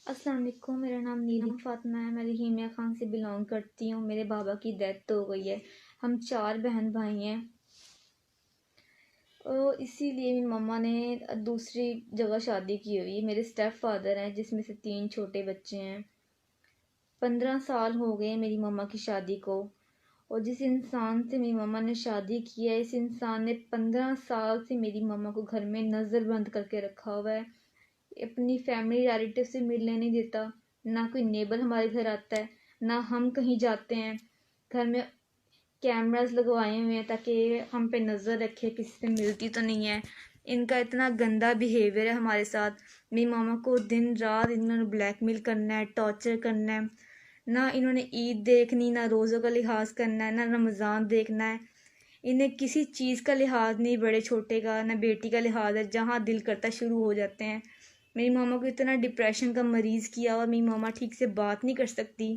अस्सलाम वालेकुम। मेरा नाम नीलिमा फ़ातिमा है। मैं रहीमिया ख़ान से बिलोंग करती हूँ। मेरे बाबा की डेथ हो गई है। हम 4 बहन भाई हैं और इसीलिए मेरी मम्मा ने दूसरी जगह शादी की हुई है। मेरे स्टेप फादर हैं जिसमें से 3 छोटे बच्चे हैं। 15 साल हो गए मेरी मम्मा की शादी को। और जिस इंसान से मेरी मम्मा ने शादी की है, इस इंसान ने 15 साल से मेरी मम्मा को घर में नज़र बंद करके रखा हुआ है। अपनी फैमिली रिलेटिव से मिलने नहीं देता। ना कोई नेबर हमारे घर आता है, ना हम कहीं जाते हैं। घर में कैमरास लगवाए हुए हैं ताकि हम पे नज़र रखे किसी से मिलती तो नहीं है। इनका इतना गंदा बिहेवियर है हमारे साथ। मेरी मामा को दिन रात इन्होंने ब्लैकमेल करना है, टॉर्चर करना है। ना इन्होंने ईद देखनी, ना रोज़ों का लिहाज करना है, ना रमज़ान देखना है। इन्हें किसी चीज़ का लिहाज नहीं, बड़े छोटे का ना बेटी का लिहाज है। जहाँ दिल करता शुरू हो जाते हैं। मेरी मामा को इतना डिप्रेशन का मरीज़ किया और मेरी मामा ठीक से बात नहीं कर सकती।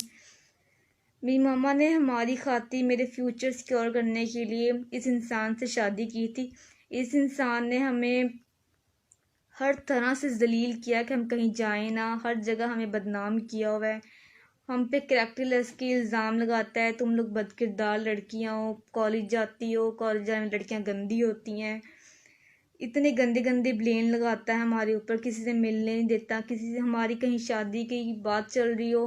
मेरी मामा ने हमारी खातिर मेरे फ्यूचर सिक्योर करने के लिए इस इंसान से शादी की थी। इस इंसान ने हमें हर तरह से ज़लील किया कि हम कहीं जाएं ना। हर जगह हमें बदनाम किया हुआ है। हम पे करैक्टरलेस के इल्ज़ाम लगाता है, तुम लोग बदकिरदार लड़कियां हो, कॉलेज जाती हो, कॉलेज जाने में लड़कियां गंदी होती हैं। इतने गंदे गंदे ब्लेम लगाता है हमारे ऊपर, किसी से मिलने नहीं देता। किसी से हमारी कहीं शादी की बात चल रही हो,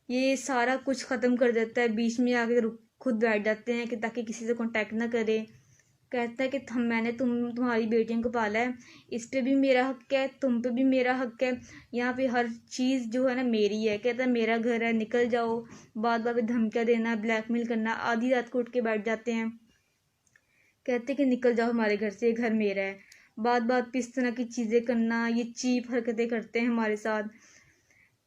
ये सारा कुछ ख़त्म कर देता है। बीच में आके खुद बैठ जाते हैं कि ताकि किसी से कांटेक्ट ना करे। कहता है कि मैंने तुम्हारी बेटियों को पाला है, इस पे भी मेरा हक है, तुम पे भी मेरा हक है। यहाँ पे हर चीज़ जो है ना मेरी है। कहता है मेरा घर है, निकल जाओ। बात बात पे धमकियाँ देना, ब्लैकमेल करना। आधी रात को उठ के बैठ जाते हैं, कहते कि निकल जाओ हमारे घर से, ये घर मेरा है। बात बात पे इस तरह की चीज़ें करना, ये चीप हरकतें करते हैं हमारे साथ।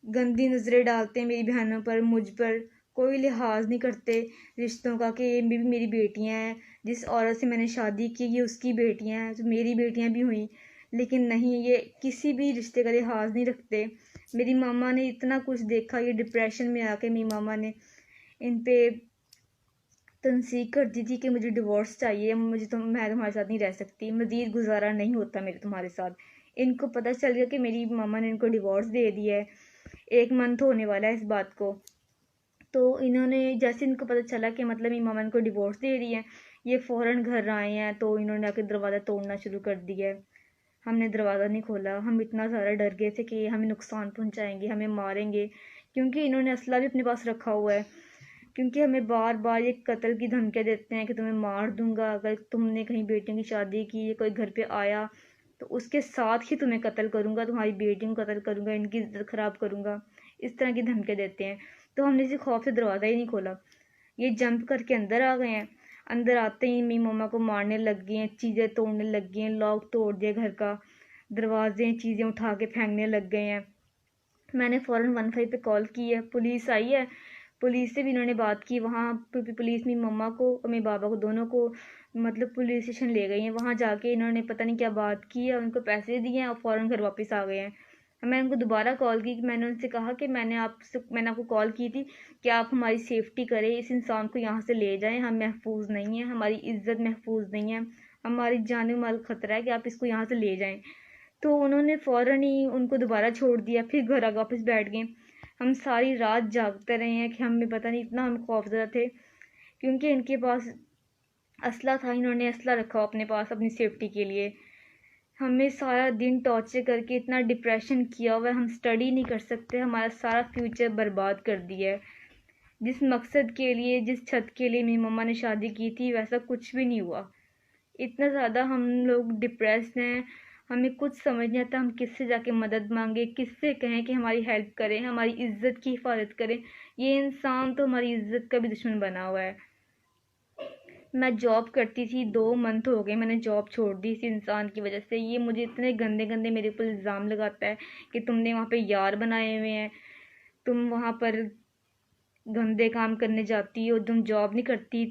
गंदी नज़रें डालते हैं मेरी बहनों पर, मुझ पर। कोई लिहाज नहीं करते रिश्तों का कि ये भी मेरी बेटियां हैं। जिस औरत से मैंने शादी की ये उसकी बेटियां हैं, तो मेरी बेटियां भी हुई। लेकिन नहीं, ये किसी भी रिश्ते का लिहाज नहीं रखते। मेरी मामा ने इतना कुछ देखा, ये डिप्रेशन में आके मेरी मामा ने इन पे तनसीह कर दी थी कि मुझे डिवोर्स चाहिए, मैं तुम्हारे साथ नहीं रह सकती, मज़ीद गुजारा नहीं होता मेरे तुम्हारे साथ। इनको पता चल गया कि मेरी मामा ने इनको डिवोर्स दे दिया है। 1 मंथ होने वाला है इस बात को। तो इन्होंने जैसे इनको पता चला कि मतलब मेरी मामा इनको डिवोर्स दे रही है, ये फ़ौरन घर आए हैं। तो इन्होंने आके दरवाज़ा तोड़ना शुरू कर दिया है। हमने दरवाज़ा नहीं खोला। हम इतना ज़्यादा डर गए थे कि ये हमें नुकसान पहुंचाएंगे, हमें मारेंगे। क्योंकि इन्होंने असला भी अपने पास रखा हुआ है। क्योंकि हमें बार बार ये कत्ल की धमकियाँ देते हैं कि तुम्हें मार दूंगा अगर तुमने कहीं बेटियों की शादी की, कोई घर पे आया तो उसके साथ ही तुम्हें कत्ल करूंगा, तुम्हारी बेटियों को कत्ल करूंगा, इनकी इज्जत ख़राब करूंगा। इस तरह की धमकियाँ देते हैं। तो हमने इसी खौफ से दरवाज़ा ही नहीं खोला। ये जंप करके अंदर आ गए हैं। अंदर आते ही मेरी मम्मा को मारने लग गए हैं, चीज़ें तोड़ने लग गए हैं, लॉक तोड़ दिया घर का, दरवाजे चीज़ें उठा के फेंकने लग गए हैं। मैंने फ़ौरन 15 पे कॉल की है, पुलिस आई है। पुलिस से भी इन्होंने बात की। वहाँ पुलिस मेरी मम्मा को और मेरे बाबा को दोनों को मतलब पुलिस स्टेशन ले गई हैं। वहाँ जाके इन्होंने पता नहीं क्या बात की है, उनको पैसे दिए हैं और फ़ौरन घर वापस आ गए हैं। मैंने उनको दोबारा कॉल की कि मैंने उनसे कहा कि मैंने आपको कॉल की थी कि आप हमारी सेफ्टी करें, इस इंसान को यहाँ से ले जाएं। हम महफूज नहीं हैं, हमारी इज्जत महफूज नहीं है, हमारी जान माल खतरा है कि आप इसको यहाँ से ले जाएं। तो उन्होंने फ़ौरन ही उनको दोबारा छोड़ दिया, फिर घर आके वापस बैठ गए। हम सारी रात जागते रहे हैं कि हमें पता नहीं, इतना हम खौफजदा थे क्योंकि इनके पास असला था। इन्होंने असला रखा अपने पास अपनी सेफ्टी के लिए। हमें सारा दिन टॉर्चर करके इतना डिप्रेशन किया हुआ है, हम स्टडी नहीं कर सकते। हमारा सारा फ्यूचर बर्बाद कर दिया है। जिस मकसद के लिए, जिस छत के लिए मेरी मम्मा ने शादी की थी, वैसा कुछ भी नहीं हुआ। इतना ज़्यादा हम लोग डिप्रेस्ड हैं, हमें कुछ समझ नहीं आता हम किससे जाके मदद मांगे, किससे कहें कि हमारी हेल्प करें, हमारी इज्जत की हिफाजत करें। ये इंसान तो हमारी इज्जत का भी दुश्मन बना हुआ है। मैं जॉब करती थी, 2 मंथ हो गए मैंने जॉब छोड़ दी इस इंसान की वजह से। ये मुझे इतने गंदे गंदे मेरे ऊपर इल्ज़ाम लगाता है कि तुमने वहाँ पे यार बनाए हुए हैं, तुम वहाँ पर गंदे काम करने जाती हो, तुम जॉब नहीं करती,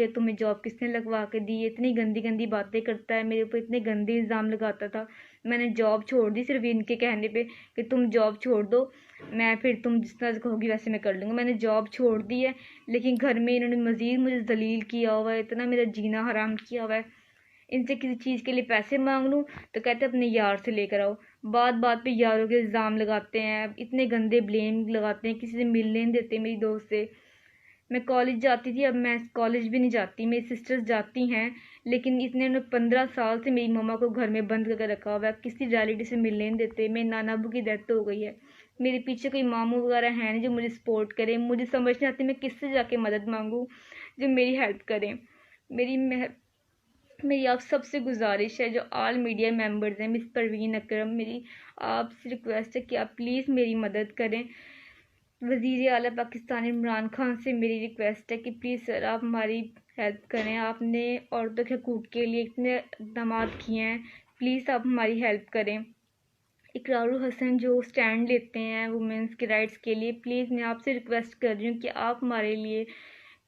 तुम्हें जॉब किसने लगवा के दी। इतनी गंदी गंदी बातें करता है मेरे ऊपर, इतने गंदे इल्ज़ाम लगाता था। मैंने जॉब छोड़ दी सिर्फ इनके कहने पे कि तुम जॉब छोड़ दो, मैं फिर तुम जिस तरह कहोगी वैसे मैं कर लूँगा। मैंने जॉब छोड़ दी है, लेकिन घर में इन्होंने मज़ीद मुझे जलील किया हुआ है, इतना मेरा जीना हराम किया हुआ है इनसे किसी चीज़ के लिए पैसे मांग लूँ तो कहते अपने यार से लेकर आओ। बात बात पे यारों के इल्ज़ाम लगाते हैं, इतने गंदे ब्लेम लगाते हैं, किसी से मिलने नहीं देते मेरी दोस्त से। मैं कॉलेज जाती थी, अब मैं कॉलेज भी नहीं जाती, मेरी सिस्टर्स जाती हैं, लेकिन इतने 15 साल से मेरी मम्मा को घर में बंद करके रखा हुआ है, किसी रिलेटिव से मिलने नहीं देते। मेरे नाना अबू की डेथ हो गई है, मेरे पीछे कोई मामू वगैरह है नहीं जो मुझे सपोर्ट करे। मुझे समझ नहीं आती मैं किससे जाके मदद मांगूँ जो मेरी हेल्प करें। मेरी आप सबसे गुजारिश है, जो ऑल मीडिया मेंबर्स हैं, मिस परवीन अकरम, मेरी आपसे रिक्वेस्ट है कि आप प्लीज़ मेरी मदद करें। वज़ीर आला पाकिस्तान इमरान खान से मेरी रिक्वेस्ट है कि प्लीज़ सर आप हमारी हेल्प करें। आपने औरतों के हकूक़ के लिए इतने इक़दाम किए हैं, प्लीज़ आप हमारी हेल्प करें। इकरारुल हसन जो स्टैंड लेते हैं वुमेंस के राइट्स के लिए, प्लीज़ मैं आपसे रिक्वेस्ट कर रही हूँ कि आप हमारे लिए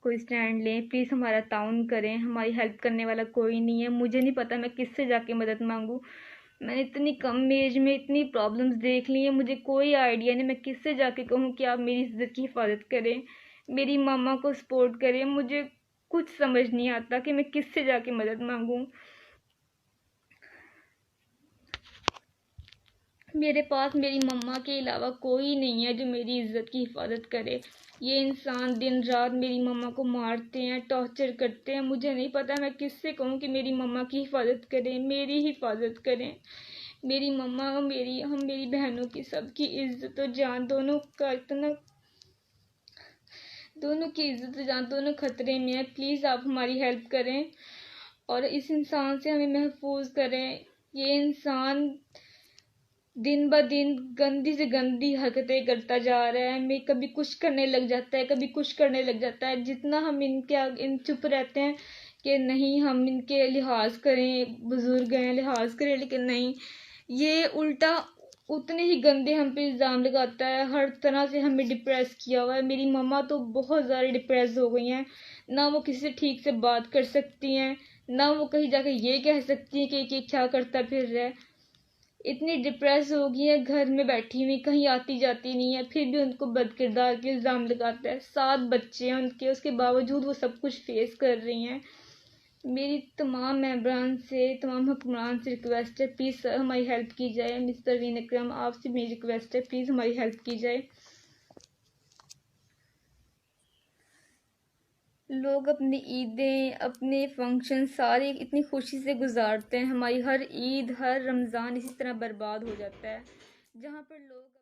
कोई स्टैंड लें, प्लीज़ हमारा ताउन करें। हमारी हेल्प करने वाला कोई नहीं है, मुझे नहीं पता मैं किससे जाके मदद मांगूँ। मैंने इतनी कम एज में इतनी प्रॉब्लम्स देख ली हैं, मुझे कोई आइडिया नहीं मैं किससे जाके कहूँ कि आप मेरी इज़्ज़त की हिफाजत करें, मेरी मामा को सपोर्ट करें। मुझे कुछ समझ नहीं आता कि मैं किससे जाके मदद मांगूँ। मेरे पास मेरी मम्मा के अलावा कोई नहीं है जो मेरी इज़्ज़त की हिफाजत करे। ये इंसान दिन रात मेरी मम्मा को मारते हैं, टॉर्चर करते हैं। मुझे नहीं पता मैं किससे कहूँ कि मेरी मम्मा की हिफाजत करें, मेरी हिफाजत करें। मेरी मम्मा और मेरी बहनों की सबकी इज़्ज़त और जान दोनों की इज़्ज़त और जान दोनों ख़तरे में है। प्लीज़ आप हमारी हेल्प करें और इस इंसान से हमें महफूज करें। ये इंसान दिन ब दिन गंदी से गंदी हरकतें करता जा रहा है। मैं कभी कुछ करने लग जाता है, कभी कुछ करने लग जाता है। जितना हम इन चुप रहते हैं कि नहीं हम इनके लिहाज करें, बुजुर्ग हैं लिहाज करें, लेकिन नहीं, ये उल्टा उतने ही गंदे हम पे इल्ज़ाम लगाता है। हर तरह से हमें डिप्रेस किया हुआ है। मेरी मम्मा तो बहुत ज़्यादा डिप्रेस हो गई हैं, ना वो किसी से ठीक से बात कर सकती हैं, ना वो कहीं जाके ये कह सकती हैं कि ये क्या करता फिर रहा है। इतनी डिप्रेस हो गई है, घर में बैठी हुई, कहीं आती जाती नहीं है, फिर भी उनको बदकिरदार के इल्ज़ाम लगाता है। 7 बच्चे हैं उनके, उसके बावजूद वो सब कुछ फेस कर रही हैं। मेरी तमाम मेंबरान से, तमाम हुक्मरान से रिक्वेस्ट है, प्लीज़ सर हमारी हेल्प की जाए। मिस परवीन अकरम आपसे मेरी रिक्वेस्ट है, प्लीज़ हमारी हेल्प की जाए। लोग अपनी ईदें, अपने फंक्शन सारे इतनी खुशी से गुजारते हैं, हमारी हर ईद, हर रमज़ान इसी तरह बर्बाद हो जाता है, जहाँ पर लोग